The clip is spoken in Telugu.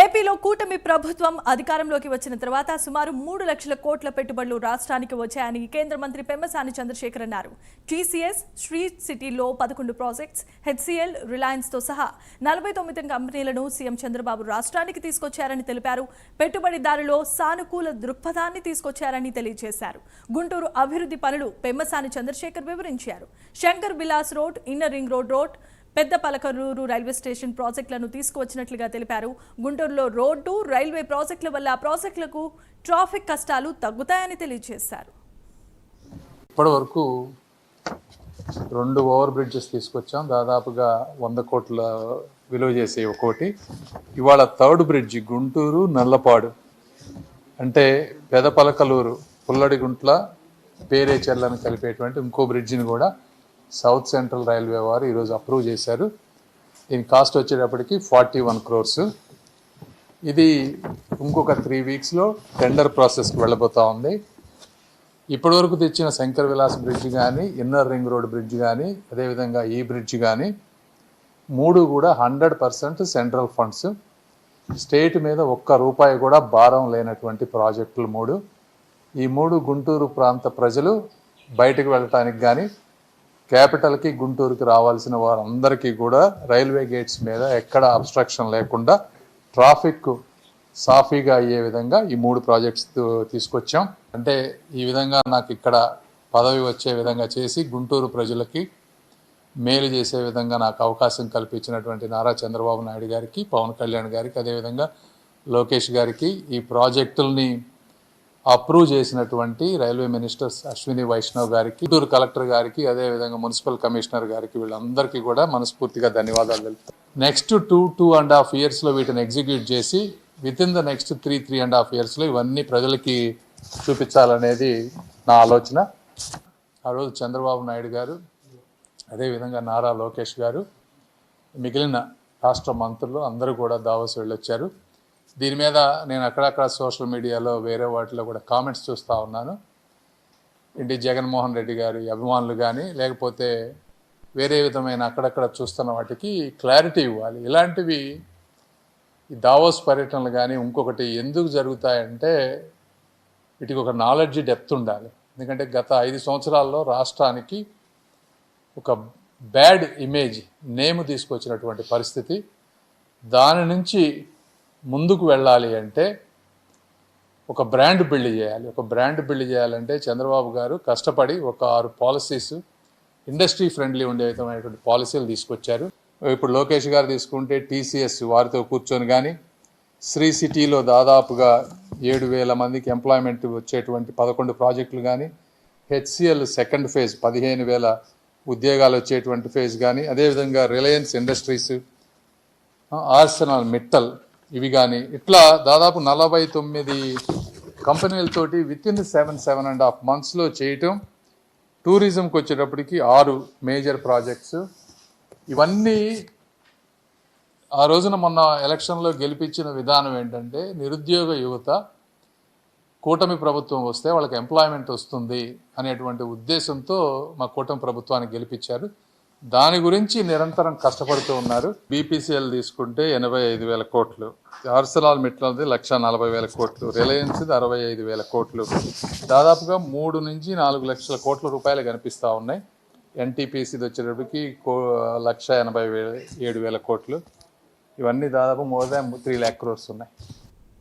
ఏపీలో కూటమి ప్రభుత్వం అధికారంలోకి వచ్చిన తర్వాత సుమారు 3 లక్షల కోట్ల పెట్టుబడులు రాష్ట్రానికి వచ్చాయని కేంద్ర మంత్రి పెమ్మసాని చంద్రశేఖర్ అన్నారు. టీసీఎస్, శ్రీ సిటీలో 11 ప్రాజెక్ట్స్, హెచ్సీఎల్, రిలయన్స్ తో సహా 49 కంపెనీలను సీఎం చంద్రబాబు రాష్ట్రానికి తీసుకొచ్చారని తెలిపారు. పెట్టుబడిదారులో సానుకూల దృక్పథాన్ని తీసుకొచ్చారని తెలియజేశారు. గుంటూరు అభివృద్ధి పనులు పెమ్మసాని చంద్రశేఖర్ వివరించారు. Shankar Vilas road, inner ring road, పెద్ద పలకరూరు రైల్వే స్టేషన్ ప్రాజెక్టులను తీసుకువచ్చినట్లుగా తెలిపారు. గుంటూరులో రోడ్డు, రైల్వే ప్రాజెక్టుల వల్ల ప్రాజెక్టులకు ట్రాఫిక్ కష్టాలు తగ్గుతాయని తెలియజేశారు. ఇప్పటివరకు 2 ఓవర్ బ్రిడ్జెస్ తీసుకొచ్చాం, దాదాపుగా 100 కోట్ల విలువ చేసే ఒకటి. ఇవాళ 3rd బ్రిడ్జి గుంటూరు నల్లపాడు అంటే పెద పలకలూరు పుల్లడిగుంట్ల పేరేచెర్లను కలిపేటువంటి ఇంకో బ్రిడ్జిని కూడా సౌత్ సెంట్రల్ రైల్వే వారు ఈరోజు అప్రూవ్ చేశారు. దీని కాస్ట్ వచ్చేటప్పటికి 41 crores. ఇది ఇంకొక 3 వీక్స్లో టెండర్ ప్రాసెస్కి వెళ్ళబోతూ ఉంది. ఇప్పటివరకు తెచ్చిన శంకర్ విలాస్ బ్రిడ్జ్ కానీ, ఇన్నర్ రింగ్ రోడ్ బ్రిడ్జ్ కానీ, అదేవిధంగా ఈ బ్రిడ్జ్ కానీ 3 కూడా 100% సెంట్రల్ ఫండ్స్. స్టేట్ మీద ₹1 కూడా భారం లేనటువంటి ప్రాజెక్టులు 3. ఈ 3 గుంటూరు ప్రాంత ప్రజలు బయటకు వెళ్ళటానికి కానీ, క్యాపిటల్కి గుంటూరుకి రావాల్సిన వారందరికీ కూడా రైల్వే గేట్స్ మీద ఎక్కడ అబ్స్ట్రక్షన్ లేకుండా ట్రాఫిక్ సాఫీగా అయ్యే విధంగా ఈ 3 ప్రాజెక్ట్స్ తీసుకొచ్చాం. అంటే ఈ విధంగా నాకు ఇక్కడ పదవి వచ్చే విధంగా చేసి గుంటూరు ప్రజలకి మేలు చేసే విధంగా నాకు అవకాశం కల్పించినటువంటి నారా చంద్రబాబు నాయుడు గారికి, పవన్ కళ్యాణ్ గారికి, అదేవిధంగా లోకేష్ గారికి, ఈ ప్రాజెక్టుల్ని అప్రూవ్ చేసినటువంటి రైల్వే మినిస్టర్స్ అశ్విని వైష్ణవ్ గారికి, గుంటూరు కలెక్టర్ గారికి, అదేవిధంగా మున్సిపల్ కమిషనర్ గారికి, వీళ్ళందరికీ కూడా మనస్ఫూర్తిగా ధన్యవాదాలు తెలుపుతాను. నెక్స్ట్ 2.5 yearsలో వీటిని ఎగ్జిక్యూట్ చేసి వితిన్ ద నెక్స్ట్ 3.5 yearsలో ఇవన్నీ ప్రజలకి చూపించాలనేది నా ఆలోచన. ఆ రోజు చంద్రబాబు నాయుడు గారు, అదేవిధంగా నారా లోకేష్ గారు, మిగిలిన రాష్ట్ర మంత్రులు అందరూ కూడా దావోస్ వెళ్ళొచ్చారు. దీని మీద నేను అక్కడక్కడ సోషల్ మీడియాలో వేరే వాటిలో కూడా కామెంట్స్ చూస్తూ ఉన్నాను. ఇంటి జగన్మోహన్ రెడ్డి గారి అభిమానులు కానీ, లేకపోతే వేరే విధమైన అక్కడక్కడ చూస్తున్న వాటికి క్లారిటీ ఇవ్వాలి. ఇలాంటివి ఈ దావోస్ పర్యటనలు కానీ ఇంకొకటి ఎందుకు జరుగుతాయంటే వీటికి ఒక నాలెడ్జ్ డెప్త్ ఉండాలి. ఎందుకంటే గత 5 సంవత్సరాల్లో రాష్ట్రానికి ఒక బ్యాడ్ ఇమేజ్ నేమ్ తీసుకొచ్చినటువంటి పరిస్థితి. దాని నుంచి ముందుకు వెళ్ళాలి అంటే ఒక బ్రాండ్ బిల్డ్ చేయాలి. ఒక బ్రాండ్ బిల్డ్ చేయాలంటే చంద్రబాబు గారు కష్టపడి ఒక 6 పాలసీస్, ఇండస్ట్రీ ఫ్రెండ్లీ ఉండే విధమైనటువంటి పాలసీలు తీసుకొచ్చారు. ఇప్పుడు లోకేష్ గారు తీసుకుంటే టీసీఎస్ వారితో కూర్చొని కానీ, శ్రీ సిటీలో దాదాపుగా 7,000 మందికి ఎంప్లాయ్మెంట్ వచ్చేటువంటి 11 ప్రాజెక్టులు కానీ, హెచ్సిఎల్ సెకండ్ ఫేజ్ 15,000 ఉద్యోగాలు వచ్చేటువంటి ఫేజ్ కానీ, అదేవిధంగా రిలయన్స్ ఇండస్ట్రీస్, ఆర్సెనల్ మిట్టల్ ఇవి కానీ, ఇట్లా దాదాపు 49 కంపెనీలతోటి వితిన్ 7.5 monthsలో చేయటం. టూరిజంకి వచ్చేటప్పటికి 6 మేజర్ ప్రాజెక్ట్స్. ఇవన్నీ ఆ రోజున మొన్న ఎలక్షన్లో గెలిపించిన విధానం ఏంటంటే నిరుద్యోగ యువత కూటమి ప్రభుత్వం వస్తే వాళ్ళకి ఎంప్లాయ్మెంట్ వస్తుంది అనేటువంటి ఉద్దేశంతో మా కూటమి ప్రభుత్వాన్ని గెలిపించారు. దాని గురించి నిరంతరం కష్టపడుతూ ఉన్నారు. బీపీసీఎల్ తీసుకుంటే 85,000 కోట్లు, ఆర్సెనల్ మిట్టల్ది 1,40,000 కోట్లు, రిలయన్స్ది 65,000 కోట్లు, దాదాపుగా 3 నుంచి 4 లక్షల కోట్ల రూపాయలు కనిపిస్తూ ఉన్నాయి. ఎన్టీపీసీది వచ్చేటప్పటికి 1,87,000 కోట్లు. ఇవన్నీ దాదాపు మోర్ దాన్ 3 lakh crores ఉన్నాయి.